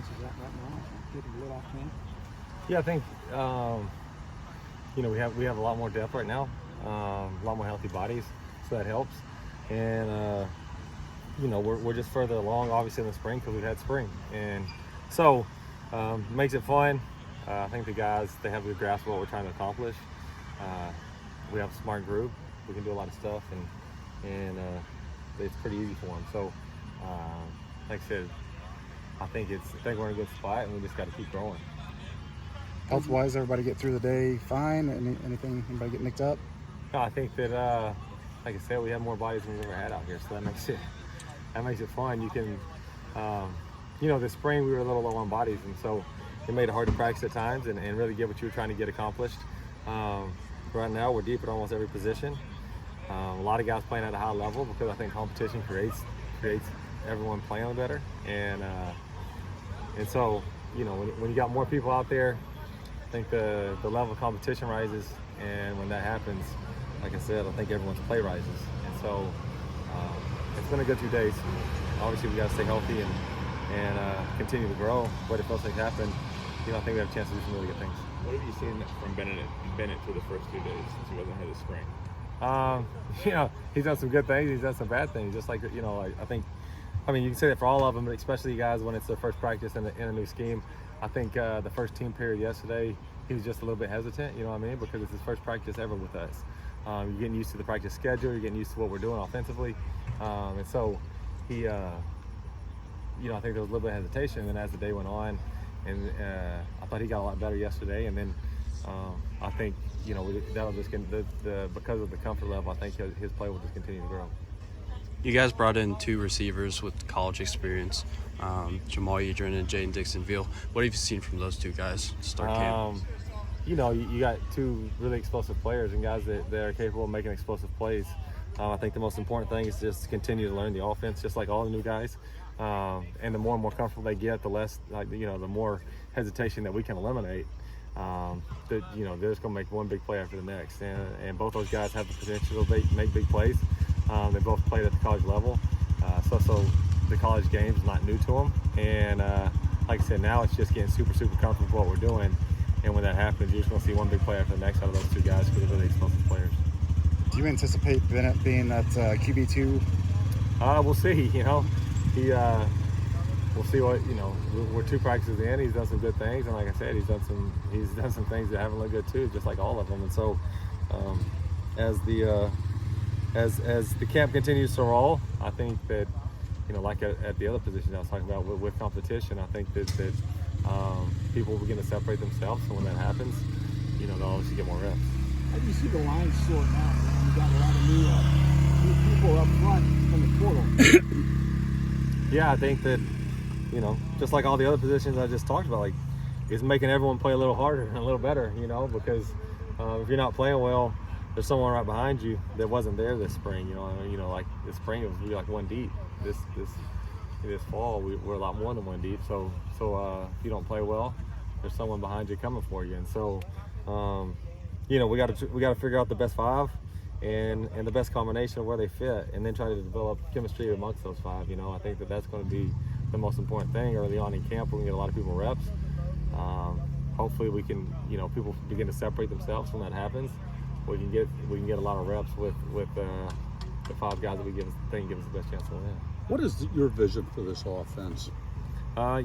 is at right now? Getting a little off camp. Yeah, I think we have a lot more depth right now, a lot more healthy bodies, so that helps. And we're just further along, obviously, in the spring because we've had spring, and so makes it fun. I think the guys, they have a good grasp of what we're trying to accomplish. We have a smart group. We can do a lot of stuff, and it's pretty easy for them. So, like I said, I think we're in a good spot, and we just got to keep growing. Health-wise, everybody get through the day fine? Anything? Anybody get nicked up? No, I think that, like I said, we have more bodies than we've ever had out here, so that makes it fun. You can, this spring we were a little low on bodies, and so it made it hard to practice at times and really get what you were trying to get accomplished. Right now, we're deep at almost every position. A lot of guys playing at a high level because I think competition creates everyone playing better, and so when you got more people out there, I think the level of competition rises, and when that happens, like I said, I think everyone's play rises. And so it's been a good 2 days. Obviously, we got to stay healthy and continue to grow. But if those things happen, I think we have a chance to do some really good things. What have you seen from Bennett through the first 2 days since he wasn't here this spring? He's done some good things. He's done some bad things. Just like, I think, you can say that for all of them, but especially guys when it's their first practice in a new scheme. I think the first team period yesterday, he was just a little bit hesitant, because it's his first practice ever with us. You're getting used to the practice schedule. You're getting used to what we're doing offensively. And so he, I think there was a little bit of hesitation. And then as the day went on, and I thought he got a lot better yesterday. And then I think, that'll just because of the comfort level, I think his play will just continue to grow. You guys brought in 2 receivers with college experience, Jamal Edrin and Jaden Dixon-Veal. What have you seen from those 2 guys to start camp? You got 2 really explosive players and guys that are capable of making explosive plays. I think the most important thing is just to continue to learn the offense, just like all the new guys. And the more comfortable they get, the less, the more hesitation that we can eliminate. They're just going to make one big play after the next. And both those guys have the potential to make big plays. They both played at the college level. So the college game is not new to them. And like I said, now it's just getting super, super comfortable with what we're doing. And when that happens, you're just going to see one big play after the next out of those 2 guys because they're really explosive players. Do you anticipate Bennett being that QB2? We'll see. We'll see what we're 2 practices in. He's done some good things, and like I said, he's done some things that haven't looked good too, just like all of them. And so, as the camp continues to roll, I think that like at the other positions I was talking about with competition, I think that people will begin to separate themselves. So when that happens, they'll obviously get more reps. How do you see the line sorting out? You got a lot of new people up front from the portal. Yeah, I think that just like all the other positions I just talked about, like it's making everyone play a little harder and a little better. Because if you're not playing well, there's someone right behind you that wasn't there this spring. Like this spring it was really like 1 deep. This fall we're a lot more than 1 deep. So if you don't play well, there's someone behind you coming for you. And so we got to figure out the best 5 and the best combination of where they fit, and then try to develop chemistry amongst those 5. I think that's going to be the most important thing early on in camp. We can get a lot of people reps. Hopefully we can, people begin to separate themselves when that happens. We can get a lot of reps with the 5 guys that we think give us the best chance to win. What is your vision for this offense? I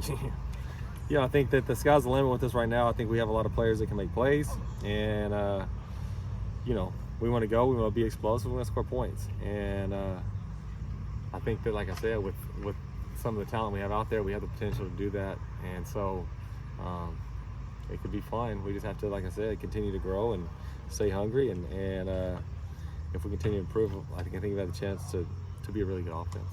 think that the sky's the limit with us right now. I think we have a lot of players that can make plays, and we want to go. We want to be explosive. We want to score points, and I think that, like I said, with some of the talent we have out there, we have the potential to do that, and so it could be fun. We just have to, like I said, continue to grow and stay hungry, and if we continue to improve, I think we have the chance to be a really good offense.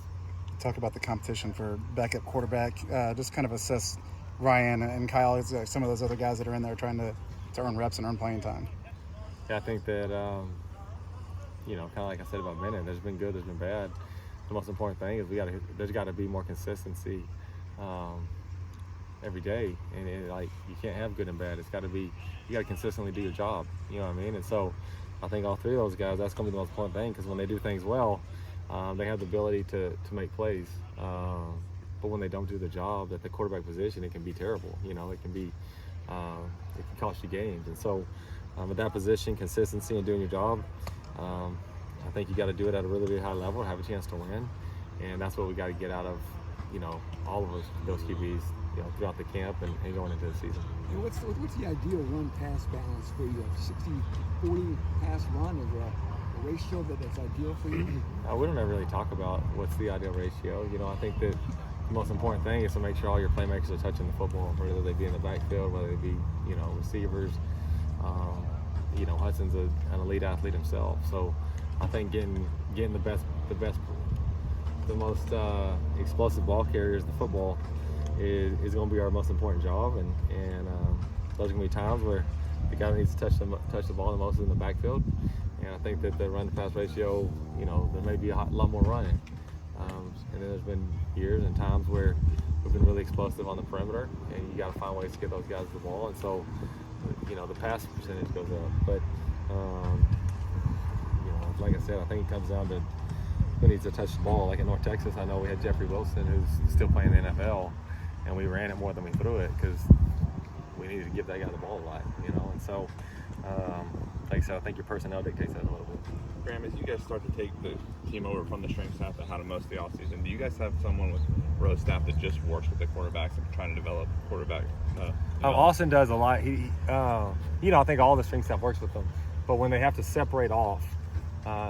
Talk about the competition for backup quarterback. Just kind of assess Ryan and Kyle, some of those other guys that are in there trying to earn reps and earn playing time. Yeah, I think that, kind of like I said about Bennett, there's been good, there's been bad. The most important thing is there's got to be more consistency every day, and you can't have good and bad. It's got to be, you got to consistently do your job. You know what I mean? And so I think all 3 of those guys, that's going to be the most important thing, because when they do things well, they have the ability to make plays. but when they don't do the job at the quarterback position, it can be terrible. You know, it can cost you games. And so at that position, consistency and doing your job, I think you got to do it at a really, really high level to have a chance to win. And that's what we got to get out of, you know, all of those QBs, you know, throughout the camp and going into the season. And what's the ideal run-pass balance for you? 60-40 pass run, is a ratio that's ideal for you? We don't ever really talk about what's the ideal ratio. You know, I think that the most important thing is to make sure all your playmakers are touching the football, whether they be in the backfield, whether they be, you know, receivers. You know, Hudson's an elite athlete himself, so I think getting the most explosive ball carriers, the football, is going to be our most important job, and those are going to be times where the guy that needs to touch the ball the most is in the backfield. And I think that the run-to-pass ratio, you know, there may be a lot more running. And then there's been years and times where we've been really explosive on the perimeter, and you got to find ways to get those guys the ball. And so, you know, the pass percentage goes up. But, you know, like I said, I think it comes down to who needs to touch the ball. Like in North Texas, I know we had Jeffrey Wilson, who's still playing in the NFL, and we ran it more than we threw it because we needed to give that guy the ball a lot, you know. And so, like I said, I think your personnel dictates that a little bit. Graham, as you guys start to take the team over from the strength staff that had them most of the offseason, do you guys have someone with row staff that just works with the quarterbacks and trying to develop quarterback? Austin does a lot. He you know, I think all the strength staff works with them, but when they have to separate off,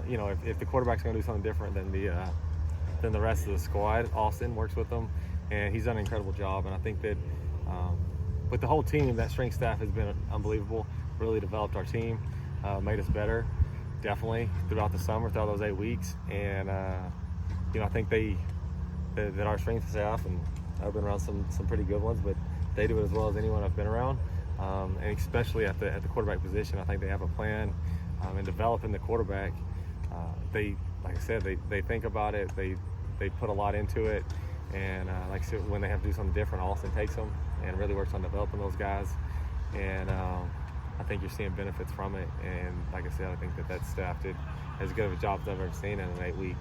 you know, if the quarterback's going to do something different than the rest of the squad, Austin works with them, and he's done an incredible job. And I think that with the whole team, that strength staff has been unbelievable. Really developed our team, made us better, definitely throughout the summer, throughout those 8 weeks. And you know, I think that our strength staff, and I've been around some pretty good ones, but they do it as well as anyone I've been around. And especially at the quarterback position, I think they have a plan in developing the quarterback. They, like I said, they think about it. They put a lot into it. And like I said, when they have to do something different, Austin takes them and really works on developing those guys. And I think you're seeing benefits from it. And like I said, I think that staff did as good of a job as I've ever seen in an 8-week,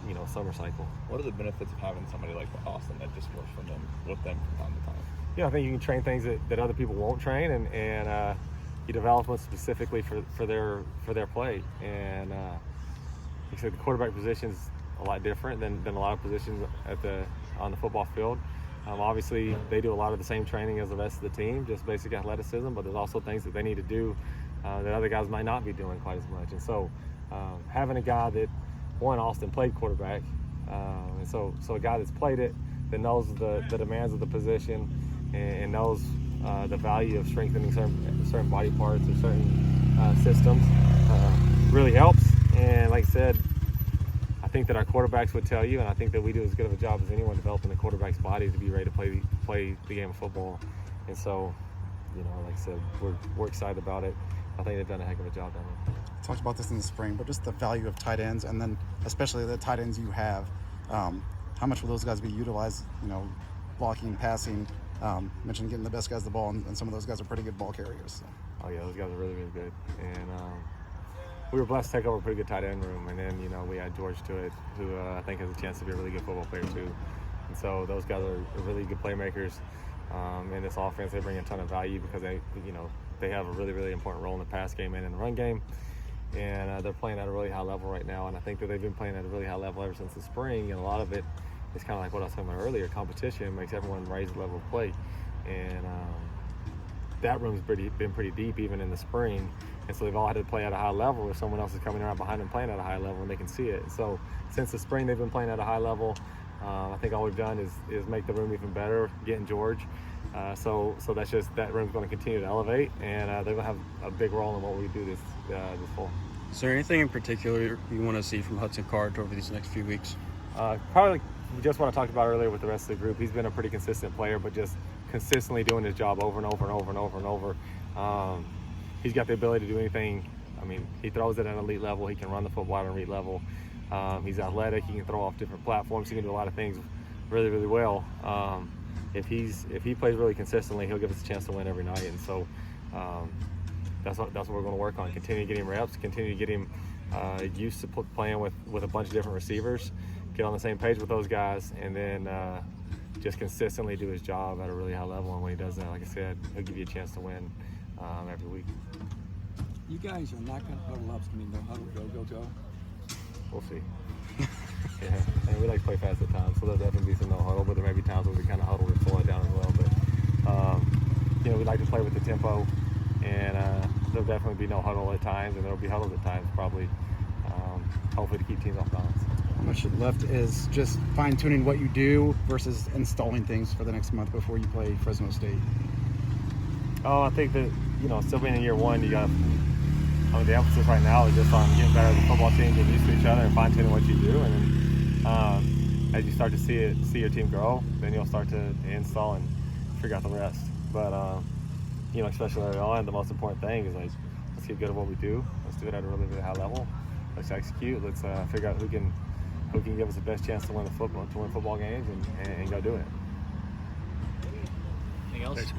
you know, summer cycle. What are the benefits of having somebody like Austin that just works with them from time to time? You know, I think you can train things that other people won't train, and you develop them specifically for their play. And like I said, the quarterback position is a lot different than a lot of positions on the football field. Obviously, they do a lot of the same training as the rest of the team, just basic athleticism, but there's also things that they need to do that other guys might not be doing quite as much. And so having a guy that, Austin played quarterback, and so a guy that's played it, that knows the demands of the position and knows the value of strengthening certain body parts or certain systems really helps. And like I said, I think that our quarterbacks would tell you, and I think that we do as good of a job as anyone developing the quarterback's body to be ready to play the game of football. And so, you know, like I said, we're excited about it. I think they've done a heck of a job down there. Talked about this in the spring, but just the value of tight ends, and then especially the tight ends you have. How much will those guys be utilized? You know, blocking, passing. Mentioned getting the best guys the ball, and some of those guys are pretty good ball carriers. So. Oh yeah, those guys are really, really good. And we were blessed to take over a pretty good tight end room, and then, you know, we had George Tuitt, who I think has a chance to be a really good football player too. And so those guys are really good playmakers in this offense. They bring a ton of value because they have a really, really important role in the pass game and in the run game. And they're playing at a really high level right now, and I think that they've been playing at a really high level ever since the spring. And a lot of it is kind of like what I was talking about earlier. Competition makes everyone raise the level of play, and that room's been pretty deep even in the spring. And so they've all had to play at a high level, or someone else is coming around behind them playing at a high level, and they can see it. So since the spring, they've been playing at a high level. I think all we've done is make the room even better, getting George. So that's just, that room's going to continue to elevate, and they're going to have a big role in what we do this fall. Is there anything in particular you want to see from Hudson Card over these next few weeks? Probably just what I talked about earlier with the rest of the group. He's been a pretty consistent player, but just consistently doing his job over and over and over and over and over. He's got the ability to do anything. I mean, he throws it at an elite level. He can run the football at an elite level. He's athletic. He can throw off different platforms. He can do a lot of things really, really well. If he plays really consistently, he'll give us a chance to win every night. And so that's what we're going to work on. Continue to get him reps. Continue to get him used to playing with a bunch of different receivers. Get on the same page with those guys, and then just consistently do his job at a really high level. And when he does that, like I said, he'll give you a chance to win every week. You guys are not going to huddle up. It's going to be no huddle, go, go, go. We'll see. Yeah, and we like to play fast at times, so there'll definitely be some no huddle, but there may be times where we kind of huddle and slow it down as well. But we like to play with the tempo, and there'll definitely be no huddle at times, and there'll be huddles at times, probably. Hopefully to keep teams off balance. How much left is just fine-tuning what you do versus installing things for the next month before you play Fresno State? Oh, I think that, still being in year one, the emphasis right now is just on getting better as a football team, getting used to each other and fine-tuning what you do. And then as you start to see your team grow, then you'll start to install and figure out the rest. But, especially early on, the most important thing is, let's get good at what we do. Let's do it at a really, really high level. Let's execute. Let's figure out who can give us the best chance to win football games and go do it. Anything else?